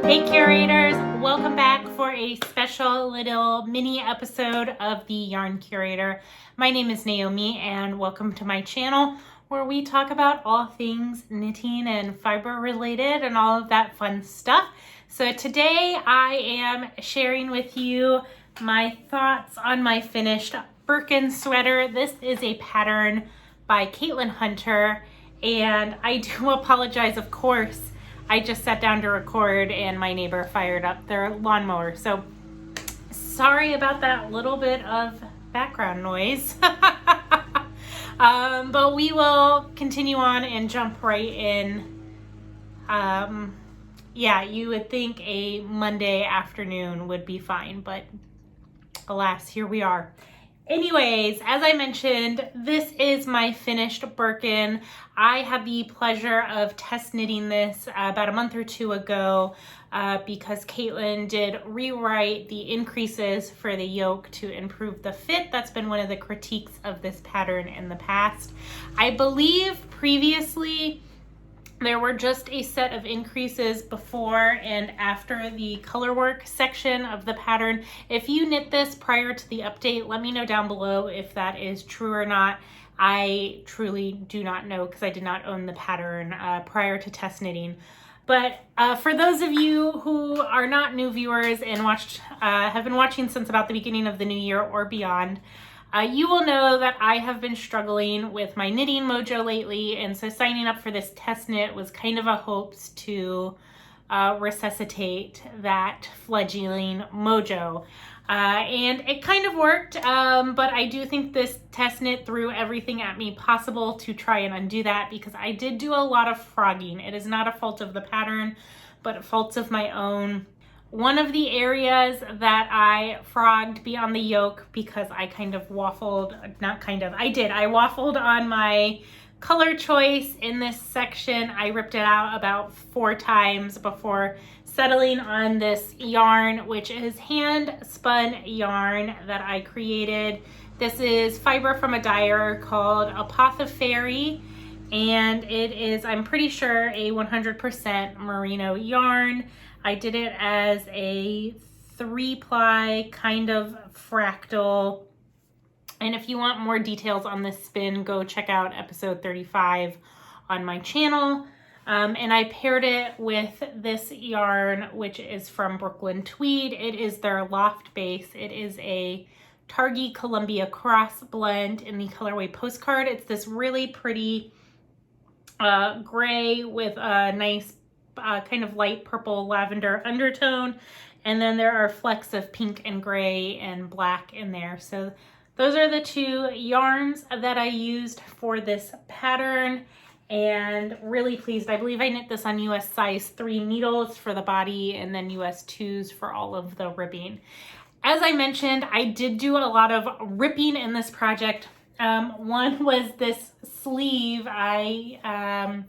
Hey curators, welcome back for a special little mini episode of the Yarn Curator. My name is Naomi and welcome to my channel where we talk about all things knitting and fiber related and all of that fun stuff. So today I am sharing with you my thoughts on my finished Birkin sweater. This is a pattern by Caitlin Hunter, and I do apologize, of course. I just sat down to record and my neighbor fired up their lawnmower. So sorry about that little bit of background noise. But we will continue on and jump right in. Yeah, you would think a Monday afternoon would be fine, but alas, here we are. Anyways, as I mentioned, this is my finished Birkin. I had the pleasure of test knitting this about a month or two ago because Caitlin did rewrite the increases for the yoke to improve the fit. That's been one of the critiques of this pattern in the past. I believe previously there were just a set of increases before and after the color work section of the pattern. If you knit this prior to the update, let me know down below if that is true or not. I truly do not know because I did not own the pattern prior to test knitting. But for those of you who are not new viewers and have been watching since about the beginning of the new year or beyond, you will know that I have been struggling with my knitting mojo lately, and so signing up for this test knit was kind of a hopes to resuscitate that fledgling mojo. And it kind of worked, but I do think this test knit threw everything at me possible to try and undo that because I did do a lot of frogging. It is not a fault of the pattern, but faults of my own. One of the areas that I frogged beyond the yoke because I kind of waffled, I waffled on my color choice in this section. I ripped it out about 4 times before settling on this yarn, which is hand spun yarn that I created. This is fiber from a dyer called Apothecary, and it is, I'm pretty sure, a 100% merino yarn. I did it as a 3-ply kind of fractal. And if you want more details on this spin, go check out episode 35 on my channel. And I paired it with this yarn, which is from Brooklyn Tweed. It is their loft base. It is a Targhee Columbia cross blend in the colorway Postcard. It's this really pretty gray with a nice kind of light purple lavender undertone, and then there are flecks of pink and gray and black in there. So those are the 2 yarns that I used for this pattern, and really pleased. I believe I knit this on US size 3 needles for the body and then US 2s for all of the ribbing. As I mentioned, I did do a lot of ripping in this project. One was this sleeve. I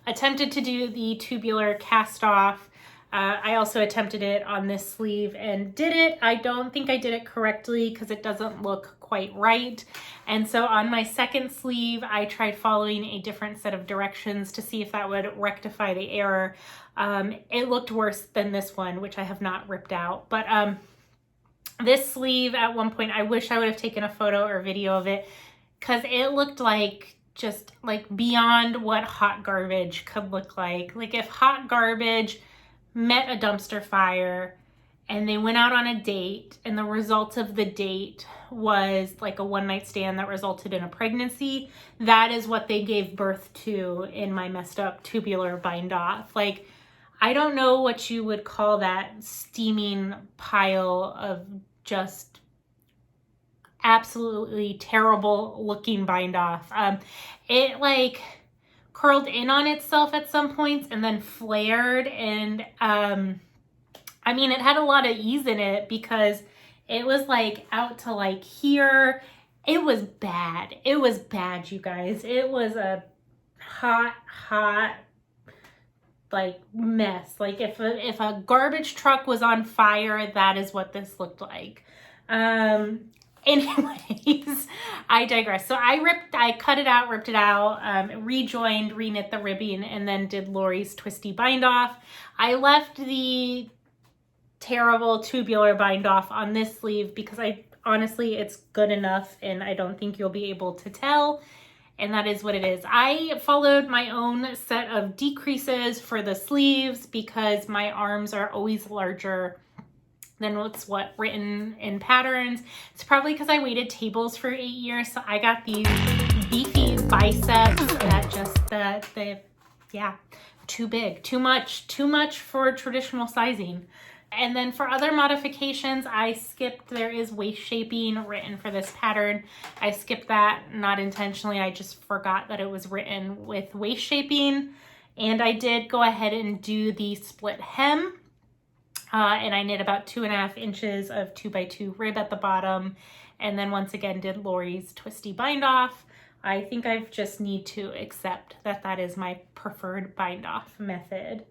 attempted to do the tubular cast off. I also attempted it on this sleeve and did it. I don't think I did it correctly because it doesn't look quite right. And so on my second sleeve, I tried following a different set of directions to see if that would rectify the error. It looked worse than this one, which I have not ripped out. But this sleeve, at one point, I wish I would have taken a photo or video of it because it looked like just like beyond what hot garbage could look like. Like if hot garbage met a dumpster fire and they went out on a date and the result of the date was like a one-night stand that resulted in a pregnancy, that is what they gave birth to in my messed up tubular bind off. Like, I don't know what you would call that steaming pile of just absolutely terrible looking bind off. It like curled in on itself at some points and then flared, and I mean, it had a lot of ease in it because it was like out to like here. It was bad. It was bad, you guys. It was a hot like mess. Like if a garbage truck was on fire, that is what this looked like. Anyways, I digress. So I cut it out, ripped it out, rejoined, reknit the ribbing, and then did Lori's twisty bind off. I left the terrible tubular bind off on this sleeve because honestly, it's good enough and I don't think you'll be able to tell. And that is what it is. I followed my own set of decreases for the sleeves because my arms are always larger than what's written in patterns. It's probably because I waited tables for 8 years. So I got these beefy biceps that just, yeah, too big, too much for traditional sizing. And then for other modifications, I skipped, there is waist shaping written for this pattern. I skipped that, not intentionally, I just forgot that it was written with waist shaping. And I did go ahead and do the split hem. And I knit about 2.5 inches of 2x2 rib at the bottom. And then once again did Lori's twisty bind off. I think I just need to accept that that is my preferred bind off method.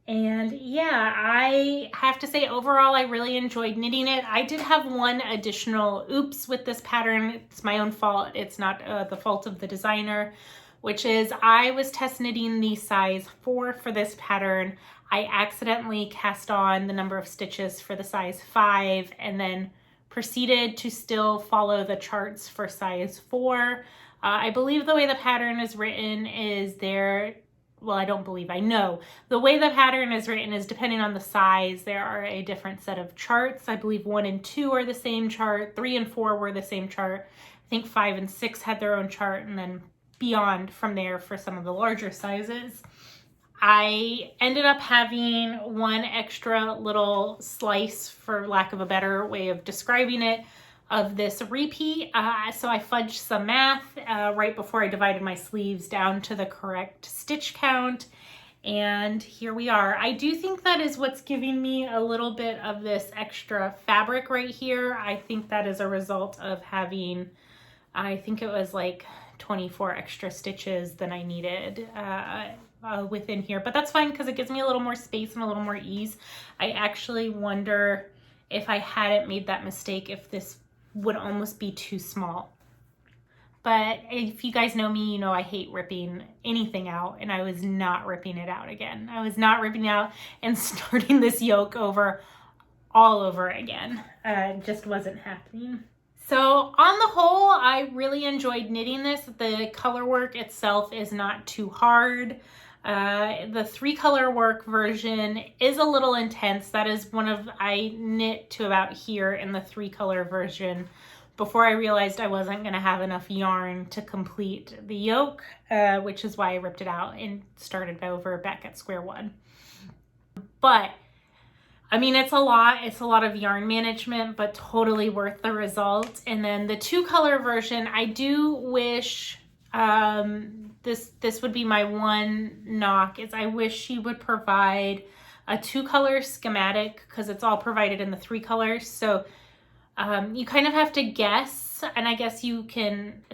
And yeah, I have to say overall, I really enjoyed knitting it. I did have one additional oops with this pattern. It's my own fault. It's not the fault of the designer, which is I was test knitting the size 4 for this pattern. I accidentally cast on the number of stitches for the size 5 and then proceeded to still follow the charts for size 4. I believe the way the pattern is written is well, I don't believe, I know. The way the pattern is written is depending on the size, there are a different set of charts. I believe 1 and 2 are the same chart, 3 and 4 were the same chart. I think 5 and 6 had their own chart, and then beyond from there for some of the larger sizes. I ended up having one extra little slice, for lack of a better way of describing it, of this repeat. So I fudged some math right before I divided my sleeves down to the correct stitch count. And here we are. I do think that is what's giving me a little bit of this extra fabric right here. I think that is a result of having, I think it was like 24 extra stitches than I needed within here. But that's fine because it gives me a little more space and a little more ease. I actually wonder if I hadn't made that mistake, if this would almost be too small. But if you guys know me, you know I hate ripping anything out, and I was not ripping it out again. I was not ripping out and starting this yoke over all over again. It just wasn't happening. So on the whole, I really enjoyed knitting this. The color work itself is not too hard. The 3-color work version is a little intense. That is I knit to about here in the 3-color version before I realized I wasn't going to have enough yarn to complete the yoke, which is why I ripped it out and started over back at square one. But I mean, it's a lot of yarn management, but totally worth the result. And then the 2-color version, I do wish, this would be my one knock, is I wish she would provide a 2-color schematic because it's all provided in the 3 colors. So you kind of have to guess, and I guess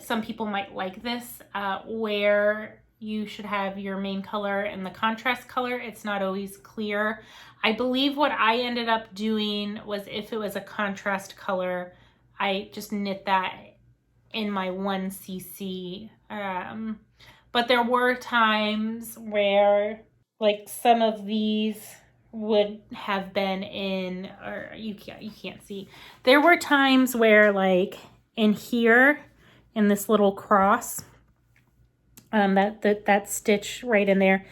some people might like this, where you should have your main color and the contrast color. It's not always clear. I believe what I ended up doing was, if it was a contrast color, I just knit that in my 1cc. But there were times where like some of these would have been in, or you can't see. There were times where like in here, in this little cross, that stitch right in there,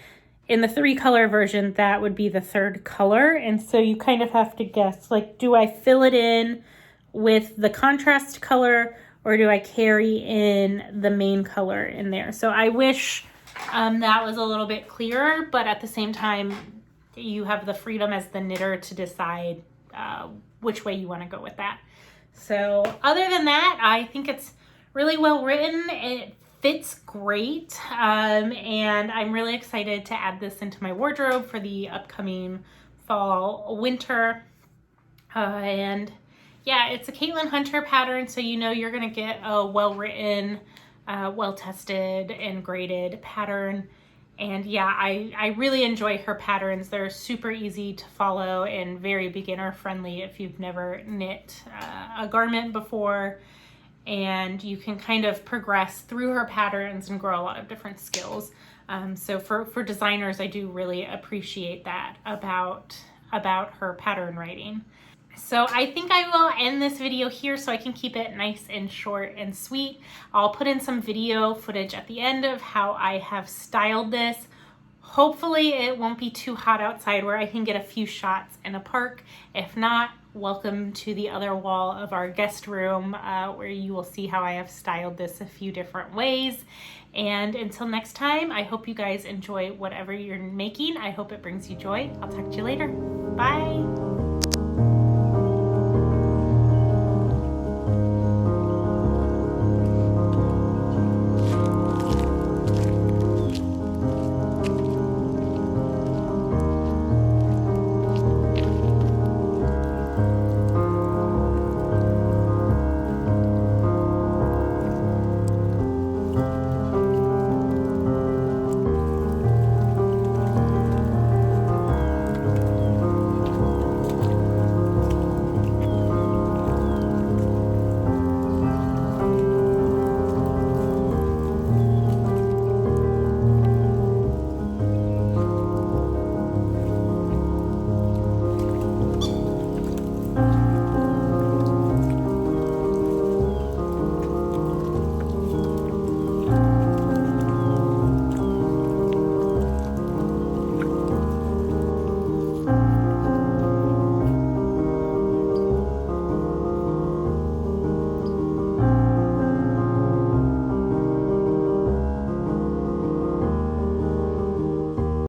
in the 3-color version, that would be the 3rd color. And so you kind of have to guess, like, do I fill it in with the contrast color, or do I carry in the main color in there? So I wish that was a little bit clearer, but at the same time, you have the freedom as the knitter to decide which way you want to go with that. So other than that, I think it's really well written. It fits great, and I'm really excited to add this into my wardrobe for the upcoming fall winter. And yeah, it's a Caitlin Hunter pattern, so you know you're gonna get a well-written, well-tested and graded pattern. And yeah, I really enjoy her patterns. They're super easy to follow and very beginner friendly if you've never knit a garment before. And you can kind of progress through her patterns and grow a lot of different skills. So for designers, I do really appreciate that about her pattern writing. So I think I will end this video here so I can keep it nice and short and sweet. I'll put in some video footage at the end of how I have styled this. Hopefully it won't be too hot outside where I can get a few shots in a park. If not, welcome to the other wall of our guest room where you will see how I have styled this a few different ways. And until next time, I hope you guys enjoy whatever you're making. I hope it brings you joy. I'll talk to you later. Bye.